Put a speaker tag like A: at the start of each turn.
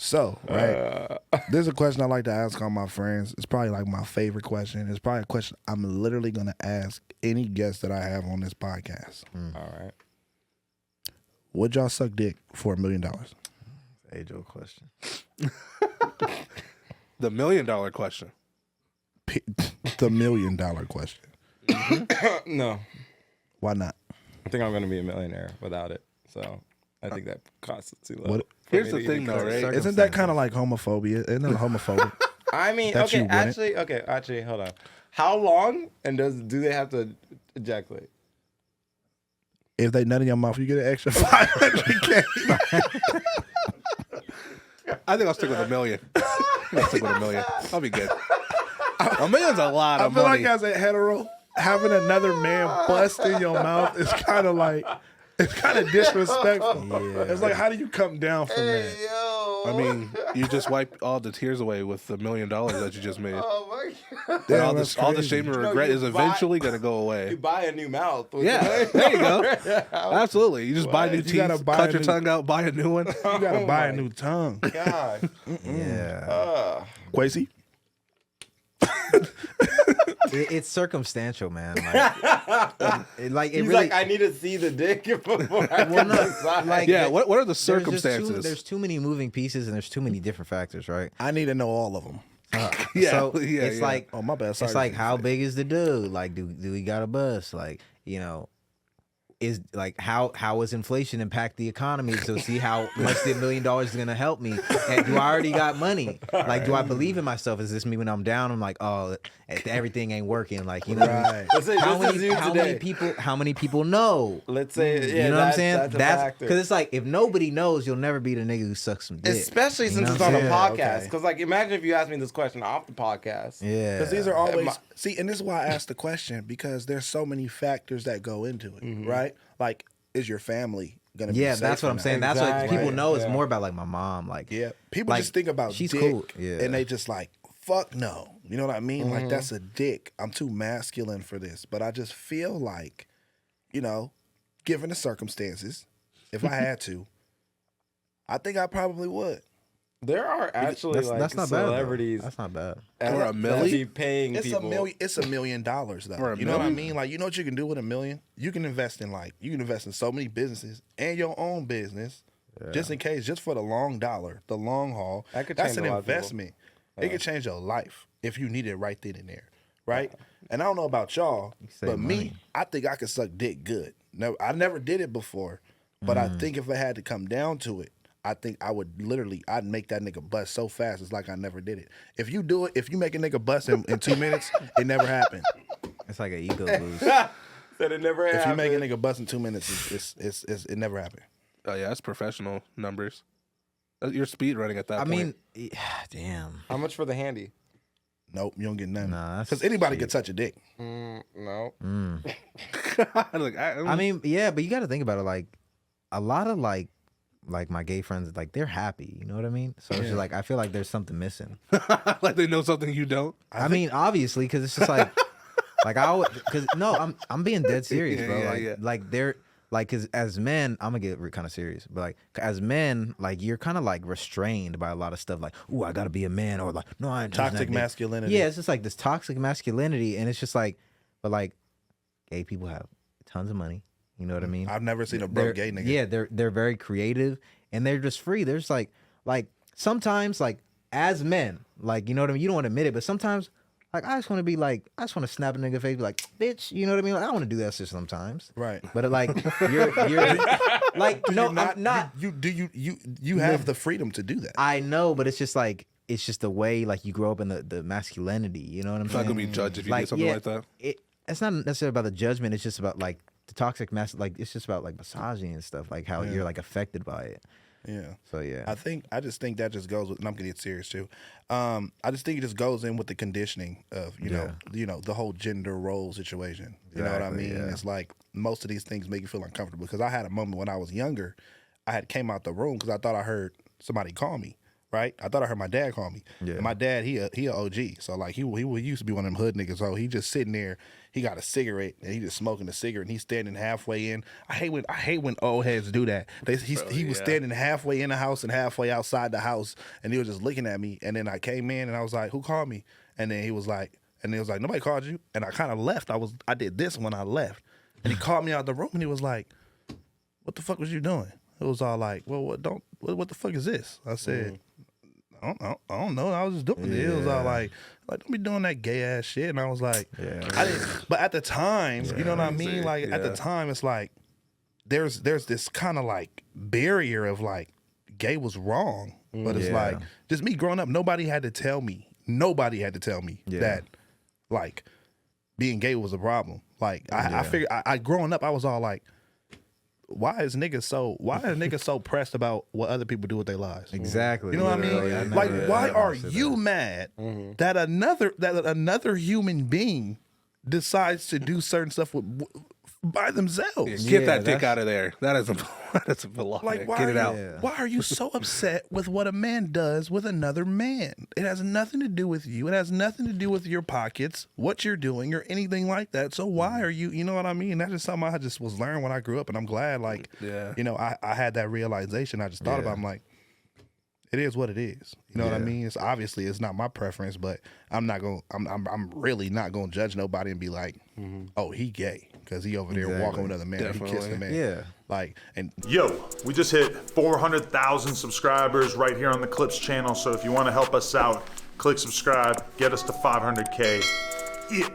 A: So, right, there's a question I like to ask all my friends. It's probably like my favorite question. It's probably a question I'm literally going to ask any guest that I have on this podcast.
B: All right.
A: Would y'all suck dick for $1 million?
C: Age-old question.
D: The $1 million question.
A: The $1 million question.
B: No.
A: Why not?
B: I think I'm going to be a millionaire without it. So I think that costs too low.
A: What-
D: Here's the thing, though, right?
A: Isn't that kind of like homophobia? Isn't that homophobic?
B: I mean,
A: That you
B: okay,
A: wouldn't?
B: actually, hold on. How long and do they have to ejaculate?
A: If they nut in your mouth, you get an extra $500K.
D: I think I'll stick with $1 million. I'll stick with $1 million. I'll be good. $1 million's a lot
A: I
D: of
A: feel
D: money.
A: like as a hetero, having another man bust in your mouth is kind of like, it's kind of disrespectful.
C: Yeah.
A: It's like, how do you come down from that?
D: I mean, you just wipe all the tears away with the $1 million that you just made.
B: Oh my god!
A: Damn,
D: all,
A: that's
D: all the
A: crazy.
D: shame and
B: No,
D: regret
B: you
D: is
B: buy-
D: eventually going to go
B: You
D: away.
B: buy a new mouth.
D: Yeah, there you go. Absolutely. You just buy new
A: You gotta
D: teeth,
A: buy
D: cut
A: a
D: your
A: new-
D: tongue out, buy a new one.
A: You gotta
B: Oh
A: buy a
B: my
A: new tongue.
B: God.
C: Yeah.
A: Quasi?
C: It's circumstantial, man. Like it
B: He's
C: really.
B: like, I need to see the dick before I
C: Well,
B: can
C: no,
B: decide.
C: like-
D: Yeah, what are the
C: there's just too-
D: circumstances?
C: There's too many moving pieces and there's too many different factors, right?
A: I need to know all of them.
D: Yeah,
C: So
D: yeah,
C: it's
D: yeah.
C: like
A: Oh, my bad. Sorry.
C: it's like how big is the dude? Like do we got a bus? Like, is like how is inflation impact the economy? So see how much the $1 million is gonna help me. And do I already got money? Like, do I believe in myself? Is this me when I'm down? I'm like, oh, everything ain't working. Like, you know,
A: Right.
B: Let's say
C: how
B: this is you today.
C: many people know?
B: Let's say, yeah,
C: You know what I'm saying?
B: That's a factor.
C: Because it's like if nobody knows, you'll never be the nigga who sucks some dick.
B: Especially
C: You
B: since
C: know
B: it's
C: what
B: on
C: I'm
B: a
C: saying?
B: podcast.
A: Okay.
B: Because, like, imagine if you asked me this question off the podcast.
C: Yeah,
A: Because these are always see, and this is why I asked the question, because there's so many factors that go into it, right? Like, is your family gonna be
C: Yeah,
A: safe
C: that's what
A: or
C: I'm
A: not?
C: saying. That's what
B: Exactly.
C: people know. It's
B: Yeah.
C: more about like my mom. Like,
A: Yeah, people
C: Like,
A: just think about
C: she's
A: dick,
C: cool. Yeah.
A: and they just like, fuck no. You know what I mean? Like, that's a dick. I'm too masculine for this. But I just feel like, given the circumstances, if I had to, I think I probably would.
B: There are actually,
C: that's not bad.
B: celebrities
C: Though. That's not bad.
D: Or a
B: that
D: milli?
B: be paying
A: It's
B: people.
A: It's $1 million though.
D: Or a
A: You know what I
D: million?
A: mean? Like, you know what you can do with $1 million? You can invest in so many businesses and your own business, just in case, just for the long dollar, the long haul.
B: That could
A: That's
B: change
A: an
B: a lot of people.
A: investment. It could change your life if you need it right then and there, right? And I don't know about y'all,
C: save
A: but
C: money.
A: me, I think I could suck dick good. No, I never did it before, but I think if I had to come down to it, I think I would I'd make that nigga bust so fast. It's like I never did it. If you do it, if you make a nigga bust in 2 minutes, it never happened.
C: It's like an ego boost.
B: That it never
A: If you
B: happened.
A: make a nigga bust in 2 minutes, it never happened.
D: Oh, yeah, that's professional numbers. You're speed running at that
C: I
D: point.
C: mean, damn.
B: How much for the handy?
A: Nope, you don't get nothing.
C: Nah, that's
A: Because anybody
C: cheap.
A: can touch a dick.
B: No.
D: Like,
C: I mean, yeah, but you got to think about it. Like, a lot of like my gay friends, like they're happy. You know what I mean? So it's just like I feel like there's something missing.
D: like they know something you don't.
C: I mean, obviously, because it's just like, because no, I'm being dead serious,
D: Yeah,
C: bro.
D: yeah,
C: like,
D: yeah.
C: like they're like, because as men, I'm gonna get kind of serious, but like as men, like you're kind of like restrained by a lot of stuff. Like, ooh, I gotta be a man, or like, no, I ain't touching
A: Toxic
C: that dick.
A: masculinity.
C: Yeah, it's just like this toxic masculinity, and it's just like, but like, gay people have tons of money. You know what I mean?
A: I've never seen a broke
C: They're-
A: gay nigga.
C: Yeah, they're very creative and they're just free. There's like sometimes like as men, like you know what I mean. You don't want to admit it, but sometimes like I just want to snap a nigga face, be like, bitch. You know what I mean? Like, I want to do that shit sometimes.
A: Right.
C: But like you're like no, I'm not.
A: You have the freedom to do that.
C: I know, but it's just the way like you grow up in the masculinity. You know what I'm
D: It's not
C: saying?
D: going to be judged if you
C: Like,
D: do something
C: yeah,
D: like that.
C: It's not necessarily about the judgment. It's just about like the toxic like it's just about like misogyny and stuff, like how you're like affected by it.
A: Yeah.
C: So yeah,
A: I just think that just goes with, and I'm gonna get serious too. I just think it just goes in with the conditioning of you know the whole gender role situation. You know what I
C: Exactly,
A: mean?
C: yeah.
A: It's like most of these things make you feel uncomfortable because I had a moment when I was younger, I had came out the room because I thought I heard somebody call me. right? I thought I heard my dad call me.
C: Yeah.
A: And my dad, he a OG. So like he used to be one of them hood niggas. So he just sitting there, he got a cigarette and he just smoking a cigarette and he's standing halfway in. I hate when old heads do that. He was standing halfway in the house and halfway outside the house and he was just looking at me. And then I came in and I was like, who called me? And then he was like, nobody called you. And I kind of left. I did this when I left. And he called me out the room and he was like, what the fuck was you doing? It was all like, well, what the fuck is this? I said, I don't know. I was just doing it. It was all like, don't be doing that gay ass shit. And I was like, I didn't. But at the time, you know what I mean? Like at the time, it's like there's this kind of like barrier of like gay was wrong. But it's like just me growing up, nobody had to tell me that like being gay was a problem. Like I figured I growing up, I was all like, why is niggas so pressed about what other people do with their lives?
C: Exactly.
A: You know what I mean? Like, why are you mad that another human being decides to do certain stuff by themselves?
D: Get that dick out of there. That is a belong.
A: Like,
D: Get it out.
A: Why are you so upset with what a man does with another man? It has nothing to do with you. It has nothing to do with your pockets, what you're doing, or anything like that. So why are you know what I mean? That's just something I just was learning when I grew up, and I'm glad, like, you know, I had that realization. I just thought about it. I'm like, it is what it is. You know what I mean? It's obviously it's not my preference, but I'm really not gonna judge nobody and be like, oh, he gay because he over there walking with another man. Definitely. He kissed a man. Yeah. Like, and
E: yo, we just hit 400,000 subscribers right here on the Clips channel. So if you want to help us out, click subscribe, get us to 500K. Yeah.